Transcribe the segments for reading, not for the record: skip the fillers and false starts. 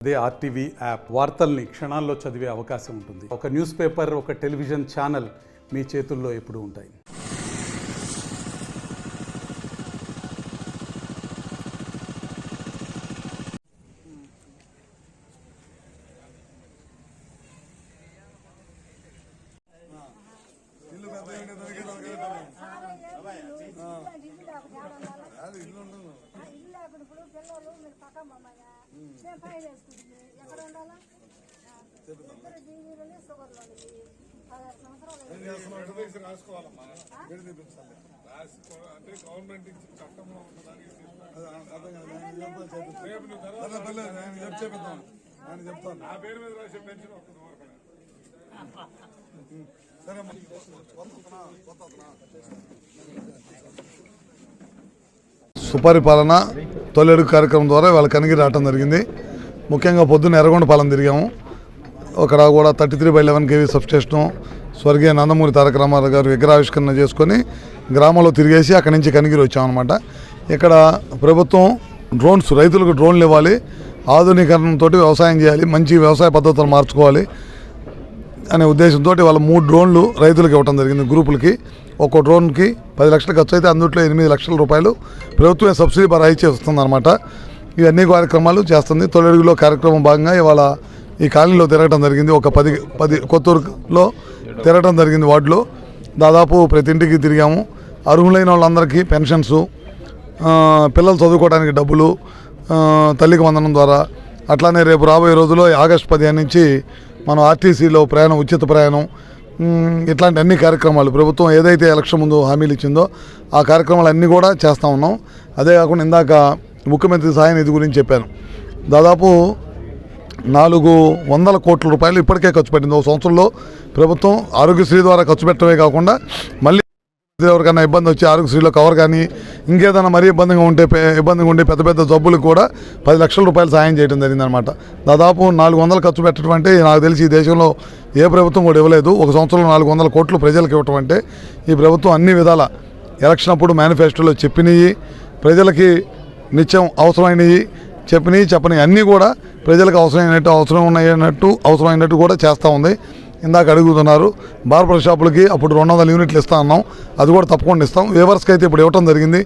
అదే RTV app వార్తల్ని క్షణాల్లో చదివే అవకాశం ఉంటుంది. ఒక న్యూస్ పేపర్, ఒక టెలివిజన్ ఛానల్ మీ చేతుల్లో ఎప్పుడూ ఉంటాయి. సుపరిపాలన తొలి అడుగు కార్యక్రమం ద్వారా వాళ్ళ కనిగిరి రావడం జరిగింది. ముఖ్యంగా పొద్దున్న ఎర్రగొండపాలెం తిరిగాము. అక్కడ కూడా 33/11 kV సబ్స్టేషను స్వర్గీయ నందమూరి తారక రామారావు గారు విగ్రహావిష్కరణ చేసుకొని గ్రామంలో తిరిగేసి అక్కడి నుంచి కనిగిరి వచ్చామన్నమాట. ఇక్కడ ప్రభుత్వం డ్రోన్స్, రైతులకు డ్రోన్లు ఇవ్వాలి, ఆధునీకరణతో వ్యవసాయం చేయాలి, మంచి వ్యవసాయ పద్ధతులు మార్చుకోవాలి అనే ఉద్దేశంతో వాళ్ళ 3 డ్రోన్లు రైతులకు ఇవ్వడం జరిగింది. గ్రూపులకి ఒక్కో డ్రోన్కి 10 లక్షలు ఖర్చు అయితే అందులో 8 లక్షల రూపాయలు ప్రభుత్వమే సబ్సిడీ భరాయిచ్చి వస్తుందన్నమాట. ఇవన్నీ కార్యక్రమాలు చేస్తుంది. తొలి అడుగులో కార్యక్రమం భాగంగా ఇవాళ ఈ కాలనీలో తిరగడం జరిగింది. ఒక 10 కొత్తూరులో తిరగడం జరిగింది. వార్డులో దాదాపు ప్రతి ఇంటికి తిరిగాము. అర్హులైన వాళ్ళందరికీ పెన్షన్స్, పిల్లలు చదువుకోవడానికి డబ్బులు, తల్లికి వందనం ద్వారా, అట్లానే రేపు రాబోయే రోజుల్లో ఆగస్టు 15 నుంచి మనం ఆర్టీసీలో ప్రయాణం, ఉచిత ప్రయాణం, ఇట్లాంటి అన్ని కార్యక్రమాలు ప్రభుత్వం ఏదైతే ఎలక్షన్ ముందు హామీలు ఇచ్చిందో ఆ కార్యక్రమాలు అన్నీ కూడా చేస్తూ ఉన్నాం. అదే కాకుండా ఇందాక ముఖ్యమంత్రి సహాయ నిధి గురించి చెప్పాను. దాదాపు 400 కోట్ల రూపాయలు ఇప్పటికే ఖర్చు పెట్టింది. ఒక సంవత్సరంలో ప్రభుత్వం ఆరోగ్యశ్రీ ద్వారా ఖర్చు పెట్టడమే కాకుండా మళ్ళీ ఎవరికైనా ఇబ్బంది వచ్చి ఆరోగ్యశ్రీలో కవర్ కానీ ఇంకేదైనా మరీ ఇబ్బందిగా ఉండే పెద్ద పెద్ద జబ్బులకు కూడా 10 లక్షల రూపాయలు సాయం చేయడం జరిగిందనమాట. దాదాపు 400 ఖర్చు పెట్టడం అంటే నాకు తెలిసి ఈ దేశంలో ఏ ప్రభుత్వం కూడా ఇవ్వలేదు. ఒక సంవత్సరంలో 400 కోట్లు ప్రజలకు ఇవ్వటం అంటే ఈ ప్రభుత్వం అన్ని విధాల ఎలక్షన్ అప్పుడు మేనిఫెస్టోలో చెప్పినవి, ప్రజలకి నిత్యం అవసరమైనవి చెప్పని అన్నీ కూడా ప్రజలకు అవసరమైనట్టు కూడా చేస్తూ ఉంది. ఇందాక అడుగుతున్నారు బార్బర్ షాపులకి అప్పుడు 200 యూనిట్లు ఇస్తా అన్నాం, అది కూడా తప్పకుండా ఇస్తాం. వేవర్స్కి అయితే ఇప్పుడు ఇవ్వటం జరిగింది.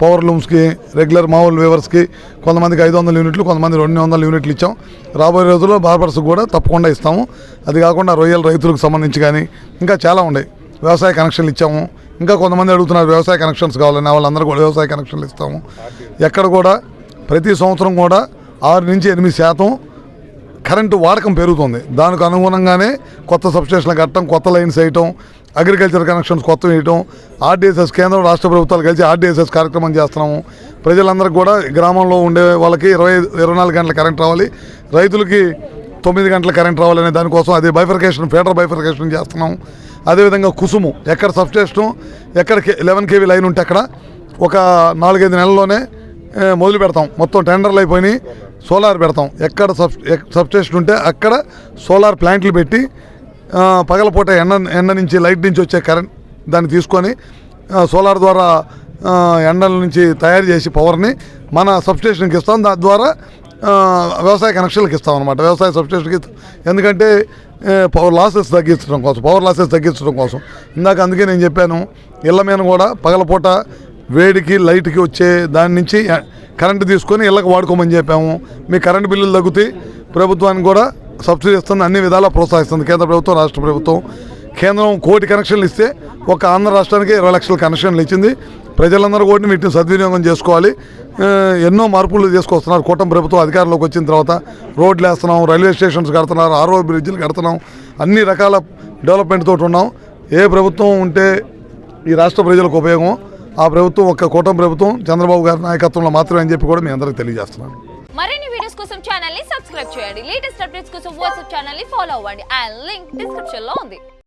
పవర్ లూమ్స్కి, రెగ్యులర్ మామూలు వేవర్స్కి కొంతమందికి 500 యూనిట్లు, కొంతమంది 200 యూనిట్లు ఇచ్చాం. రాబోయే రోజుల్లో బార్బర్స్కి కూడా తప్పకుండా ఇస్తాము. అది కాకుండా రొయ్యల రైతులకు సంబంధించి కానీ ఇంకా చాలా ఉన్నాయి. వ్యవసాయ కనెక్షన్లు ఇచ్చాము. ఇంకా కొంతమంది అడుగుతున్నారు వ్యవసాయ కనెక్షన్స్ కావాలని, వాళ్ళందరూ కూడా వ్యవసాయ కనెక్షన్లు ఇస్తాము. ఎక్కడ కూడా ప్రతి సంవత్సరం కూడా 6 నుంచి 8% కరెంటు వాడకం పెరుగుతుంది. దానికి అనుగుణంగానే కొత్త సబ్స్టేషన్లు కట్టడం, కొత్త లైన్స్ వేయటం, అగ్రికల్చర్ కనెక్షన్స్ కొత్త వేయటం, ఆర్డీఎస్ఎస్ కేంద్రం రాష్ట్ర ప్రభుత్వాలు కలిసి ఆర్డీఎస్ఎస్ కార్యక్రమం చేస్తున్నాము. ప్రజలందరికీ కూడా గ్రామంలో ఉండే వాళ్ళకి 24 గంటల కరెంట్ రావాలి, రైతులకి 9 గంటల కరెంట్ రావాలనే దానికోసం అదే బైఫర్కేషన్, ఫెడరల్ బైఫర్కేషన్ చేస్తున్నాం. అదేవిధంగా కుసుము, ఎక్కడ సబ్స్టేషను, ఎక్కడ 11 kV లైన్ ఉంటే అక్కడ ఒక 4-5 నెలల్లోనే మొదలు పెడతాం. మొత్తం టెండర్లు అయిపోయి సోలార్ పెడతాం. ఎక్కడ సబ్స్టేషన్ ఉంటే అక్కడ సోలార్ ప్లాంట్లు పెట్టి పగలపూట ఎండ నుంచి, లైట్ నుంచి వచ్చే కరెంట్ దాన్ని తీసుకొని సోలార్ ద్వారా ఎండల నుంచి తయారు చేసి పవర్ని మన సబ్స్టేషన్కి ఇస్తాం. దాని ద్వారా వ్యవసాయ కనెక్షన్లకు ఇస్తాం అనమాట. వ్యవసాయ సబ్స్టేషన్కి, ఎందుకంటే పవర్ లాసెస్ తగ్గించడం కోసం ఇందాక అందుకే నేను చెప్పాను, ఇళ్ళ మీద కూడా పగలపూట వేడికి లైట్కి వచ్చే దాని నుంచి కరెంటు తీసుకొని ఇళ్ళకి వాడుకోమని చెప్పాము. మీ కరెంటు బిల్లులు తగ్గుతాయి, ప్రభుత్వానికి కూడా సబ్సిడీ ఇస్తుంది, అన్ని విధాలా ప్రోత్సహిస్తుంది కేంద్ర ప్రభుత్వం, రాష్ట్ర ప్రభుత్వం. కేంద్రం 1 కోటి కనెక్షన్లు ఇస్తే ఒక ఆంధ్ర రాష్ట్రానికి 20 లక్షల కనెక్షన్లు ఇచ్చింది. ప్రజలందరూ కూడా వీటిని సద్వినియోగం చేసుకోవాలి. ఎన్నో మార్పులు తీసుకొస్తున్నారు కూటమి ప్రభుత్వం అధికారంలోకి వచ్చిన తర్వాత. రోడ్లు వేస్తున్నాం, రైల్వే స్టేషన్స్ కడుతున్నారు, RO బ్రిడ్జ్లు కడుతున్నాం, అన్ని రకాల డెవలప్మెంట్ తోటి ఉన్నాం. ఏ ప్రభుత్వం ఉంటే ఈ రాష్ట్ర ప్రజలకు ఉపయోగం, ఆ ప్రభుత్వం ఒక కూటమి ప్రభుత్వం చంద్రబాబు గారి నాయకత్వంలో మాత్రమే అని చెప్పి కూడా మీ అందరికీ తెలియజేస్తున్నాను. మరిన్ని వీడియోస్ కోసం ఛానల్ ని సబ్స్క్రైబ్ చేయండి. లేటెస్ట్ అప్డేట్స్ కోసం వాట్సాప్ ఛానల్ ని ఫాలో అవ్వండి. ఆ లింక్ డిస్క్రిప్షన్ లో ఉంది.